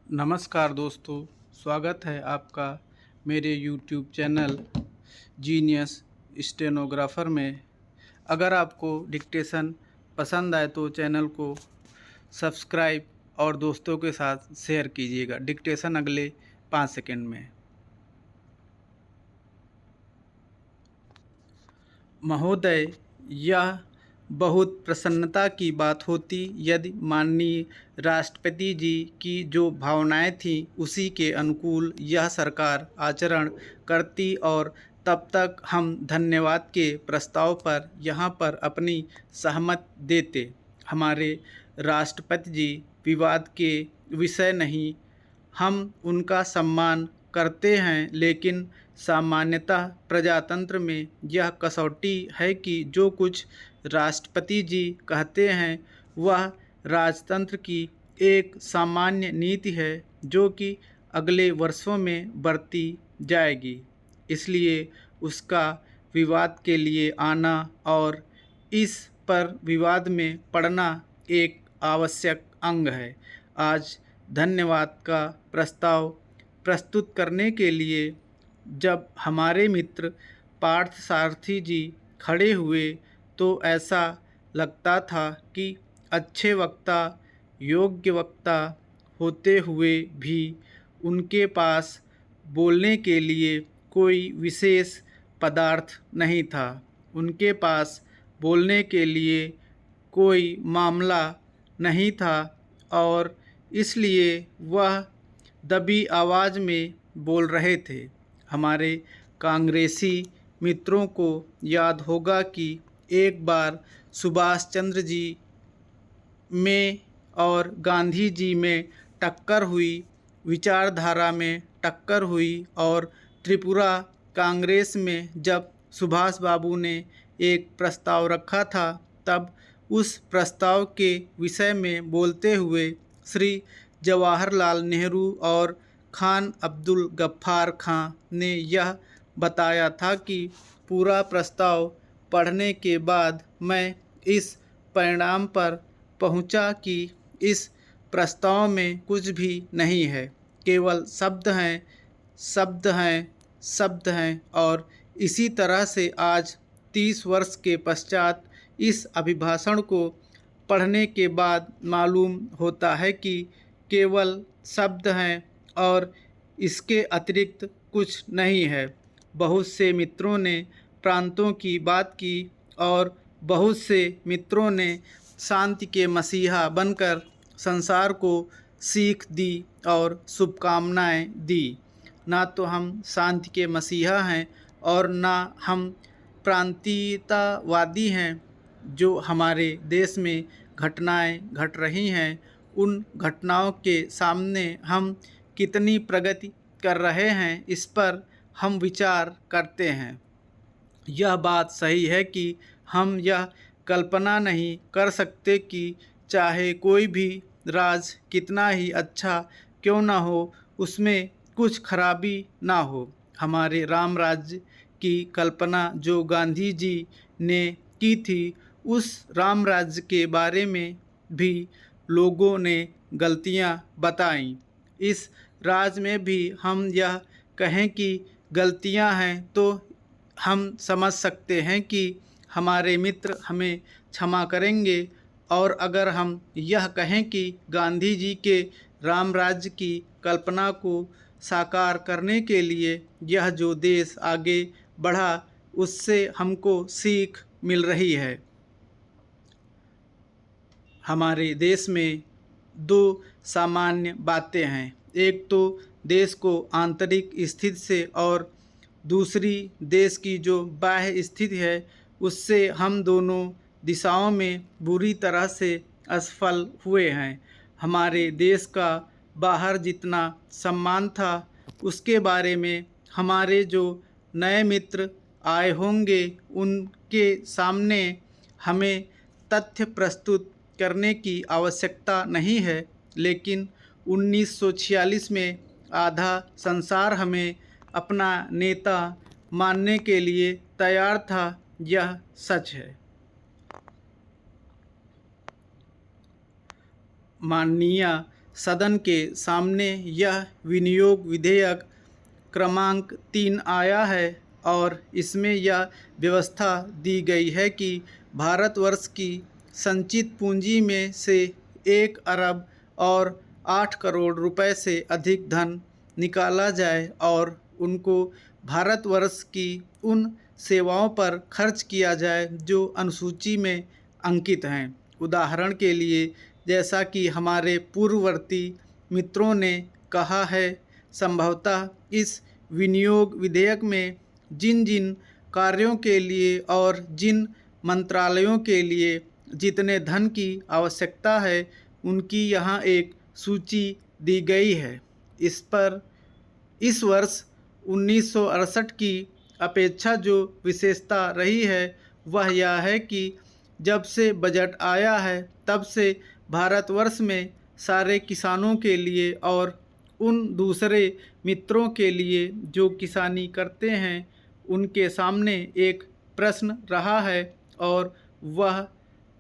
नमस्कार दोस्तों, स्वागत है आपका मेरे यूट्यूब चैनल जीनियस स्टेनोग्राफर में। अगर आपको डिक्टेशन पसंद आए तो चैनल को सब्सक्राइब और दोस्तों के साथ शेयर कीजिएगा। डिक्टेशन अगले 5 सेकंड में। महोदय, यह बहुत प्रसन्नता की बात होती यदि माननीय राष्ट्रपति जी की जो भावनाएं थीं उसी के अनुकूल यह सरकार आचरण करती और तब तक हम धन्यवाद के प्रस्ताव पर यहाँ पर अपनी सहमत देते। हमारे राष्ट्रपति जी विवाद के विषय नहीं, हम उनका सम्मान करते हैं, लेकिन सामान्यतः प्रजातंत्र में यह कसौटी है कि जो कुछ राष्ट्रपति जी कहते हैं वह राजतंत्र की एक सामान्य नीति है जो कि अगले वर्षों में बरती जाएगी। इसलिए उसका विवाद के लिए आना और इस पर विवाद में पड़ना एक आवश्यक अंग है। आज धन्यवाद का प्रस्ताव प्रस्तुत करने के लिए जब हमारे मित्र पार्थसारथी जी खड़े हुए तो ऐसा लगता था कि अच्छे वक्ता, योग्य वक्ता होते हुए भी उनके पास बोलने के लिए कोई विशेष पदार्थ नहीं था। उनके पास बोलने के लिए कोई मामला नहीं था और इसलिए वह दबी आवाज़ में बोल रहे थे। हमारे कांग्रेसी मित्रों को याद होगा कि एक बार सुभाष चंद्र जी में और गांधी जी में टक्कर हुई, विचारधारा में टक्कर हुई और त्रिपुरा कांग्रेस में जब सुभाष बाबू ने एक प्रस्ताव रखा था तब उस प्रस्ताव के विषय में बोलते हुए श्री जवाहरलाल नेहरू और खान अब्दुल गफ्फार खां ने यह बताया था कि पूरा प्रस्ताव पढ़ने के बाद मैं इस परिणाम पर पहुंचा कि इस प्रस्ताव में कुछ भी नहीं है, केवल शब्द हैं, शब्द हैं, शब्द हैं। और इसी तरह से आज 30 वर्ष के पश्चात इस अभिभाषण को पढ़ने के बाद मालूम होता है कि केवल शब्द हैं और इसके अतिरिक्त कुछ नहीं है। बहुत से मित्रों ने प्रांतों की बात की और बहुत से मित्रों ने शांति के मसीहा बनकर संसार को सीख दी और शुभकामनाएं दी। ना तो हम शांति के मसीहा हैं और ना हम प्रांतीयतावादी हैं। जो हमारे देश में घटनाएं घट रही हैं उन घटनाओं के सामने हम कितनी प्रगति कर रहे हैं इस पर हम विचार करते हैं। यह बात सही है कि हम यह कल्पना नहीं कर सकते कि चाहे कोई भी राज कितना ही अच्छा क्यों ना हो उसमें कुछ खराबी ना हो। हमारे राम राज्य की कल्पना जो गांधी जी ने की थी उस राम राज्य के बारे में भी लोगों ने गलतियां बताईं। इस राज में भी हम यह कहें कि गलतियां हैं तो हम समझ सकते हैं कि हमारे मित्र हमें क्षमा करेंगे। और अगर हम यह कहें कि गांधी जी के राम राज्य की कल्पना को साकार करने के लिए यह जो देश आगे बढ़ा उससे हमको सीख मिल रही है। हमारे देश में दो सामान्य बातें हैं, एक तो देश को आंतरिक स्थिति से और दूसरी देश की जो बाह्य स्थिति है उससे हम दोनों दिशाओं में बुरी तरह से असफल हुए हैं। हमारे देश का बाहर जितना सम्मान था उसके बारे में हमारे जो नए मित्र आए होंगे उनके सामने हमें तथ्य प्रस्तुत करने की आवश्यकता नहीं है, लेकिन 1946 में आधा संसार हमें अपना नेता मानने के लिए तैयार था, यह सच है। माननीय सदन के सामने यह विनियोग विधेयक क्रमांक 3 आया है और इसमें यह व्यवस्था दी गई है कि भारतवर्ष की संचित पूंजी में से 1 अरब और 8 करोड़ रुपए से अधिक धन निकाला जाए और उनको भारतवर्ष की उन सेवाओं पर खर्च किया जाए जो अनुसूची में अंकित हैं। उदाहरण के लिए, जैसा कि हमारे पूर्ववर्ती मित्रों ने कहा है, संभवतः इस विनियोग विधेयक में जिन जिन कार्यों के लिए और जिन मंत्रालयों के लिए जितने धन की आवश्यकता है, उनकी यहाँ एक सूची दी गई है। इस वर्ष 1968 की अपेक्षा जो विशेषता रही है वह यह है कि जब से बजट आया है तब से भारतवर्ष में सारे किसानों के लिए और उन दूसरे मित्रों के लिए जो किसानी करते हैं, उनके सामने एक प्रश्न रहा है और वह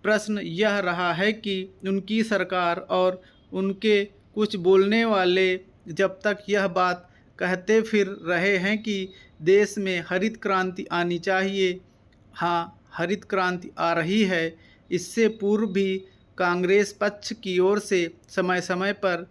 प्रश्न यह रहा है कि उनकी सरकार और उनके कुछ बोलने वाले जब तक यह बात कहते फिर रहे हैं कि देश में हरित क्रांति आनी चाहिए। हाँ, हरित क्रांति आ रही है। इससे पूर्व भी कांग्रेस पक्ष की ओर से समय समय पर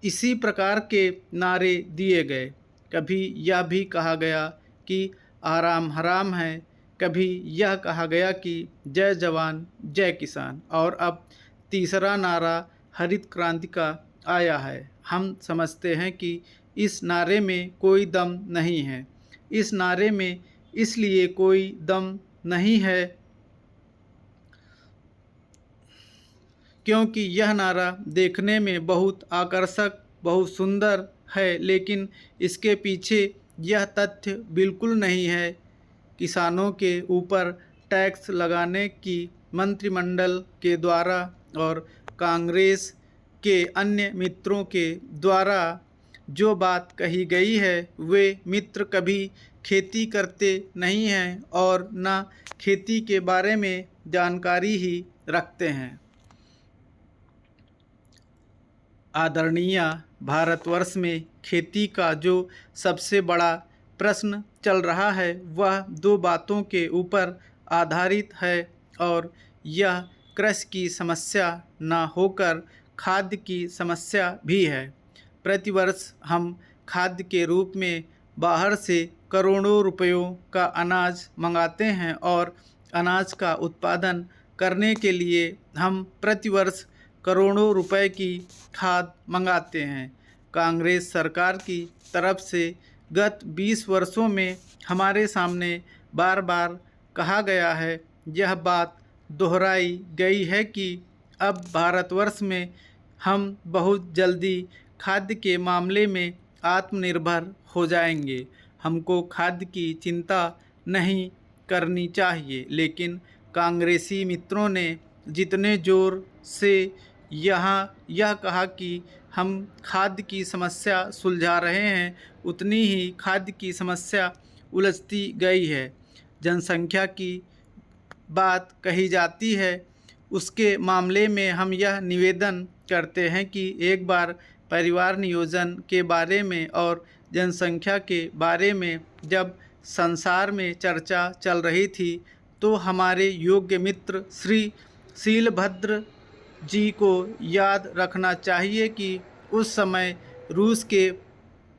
इसी प्रकार के नारे दिए गए। कभी यह भी कहा गया कि आराम हराम है, कभी यह कहा गया कि जय जवान जय किसान, और अब तीसरा नारा हरित क्रांति का आया है। हम समझते हैं कि इस नारे में कोई दम नहीं है। इस नारे में इसलिए कोई दम नहीं है क्योंकि यह नारा देखने में बहुत आकर्षक, बहुत सुंदर है, लेकिन इसके पीछे यह तथ्य बिल्कुल नहीं है। किसानों के ऊपर टैक्स लगाने की मंत्रिमंडल के द्वारा और कांग्रेस के अन्य मित्रों के द्वारा जो बात कही गई है, वे मित्र कभी खेती करते नहीं हैं और न खेती के बारे में जानकारी ही रखते हैं। आदरणीय, भारतवर्ष में खेती का जो सबसे बड़ा प्रश्न चल रहा है वह दो बातों के ऊपर आधारित है और यह कृषि की समस्या न होकर खाद्य की समस्या भी है। प्रतिवर्ष हम खाद्य के रूप में बाहर से करोड़ों रुपयों का अनाज मंगाते हैं और अनाज का उत्पादन करने के लिए हम प्रतिवर्ष करोड़ों रुपए की खाद मंगाते हैं। कांग्रेस सरकार की तरफ से गत 20 वर्षों में हमारे सामने बार बार कहा गया है, यह बात दोहराई गई है कि अब भारतवर्ष में हम बहुत जल्दी खाद्य के मामले में आत्मनिर्भर हो जाएंगे। हमको खाद्य की चिंता नहीं करनी चाहिए। लेकिन कांग्रेसी मित्रों ने जितने ज़ोर से यह कहा कि हम खाद्य की समस्या सुलझा रहे हैं, उतनी ही खाद्य की समस्या उलझती गई है। जनसंख्या की बात कही जाती है, उसके मामले में हम यह निवेदन करते हैं कि एक बार परिवार नियोजन के बारे में और जनसंख्या के बारे में जब संसार में चर्चा चल रही थी, तो हमारे योग्य मित्र श्री शीलभद्र जी को याद रखना चाहिए कि उस समय रूस के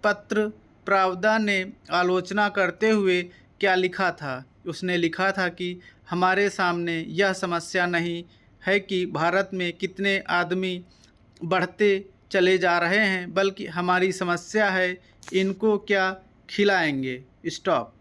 पत्र प्रावदा ने आलोचना करते हुए क्या लिखा था। उसने लिखा था कि हमारे सामने यह समस्या नहीं है कि भारत में कितने आदमी बढ़ते चले जा रहे हैं, बल्कि हमारी समस्या है इनको क्या खिलाएंगे। स्टॉप।